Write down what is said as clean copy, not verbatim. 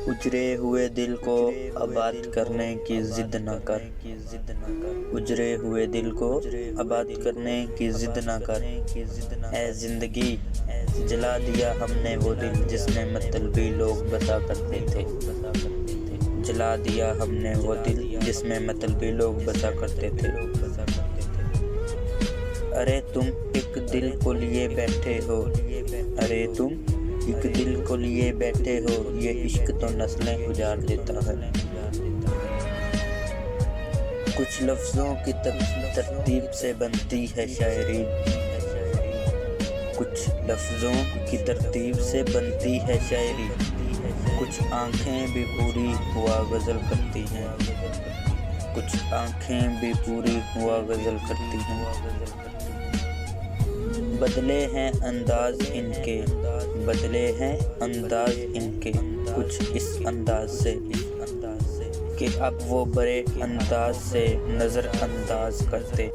اجڑے ہوئے دل کو آباد کرنے کی ضد نہ کر، اجڑے ہوئے دل کو آباد کرنے کی ضد نہ کر، اے زندگی جلا دیا ہم نے وہ دل جس میں مطلبی لوگ بسا کرتے تھے، جلا دیا ہم نے وہ دل جس میں مطلبی لوگ بسا کرتے تھے۔ ارے تم ایک دل کو لیے بیٹھے ہو، ارے تم ایک دل کو لیے بیٹھے ہو، یہ عشق تو نسلیں اجاڑ دیتا ہے۔ کچھ لفظوں کی ترتیب سے بنتی ہے شاعری، کچھ لفظوں کی ترتیب سے بنتی ہے شاعری، کچھ آنکھیں بھی پوری ہوا غزل کرتی ہیں، کچھ آنکھیں بھی پوری ہوا غزل کرتی ہیں۔ بدلے ہیں انداز ان کے، بدلے ہیں انداز ان کے، کچھ اس انداز سے کہ اب وہ برے انداز سے نظر انداز کرتے۔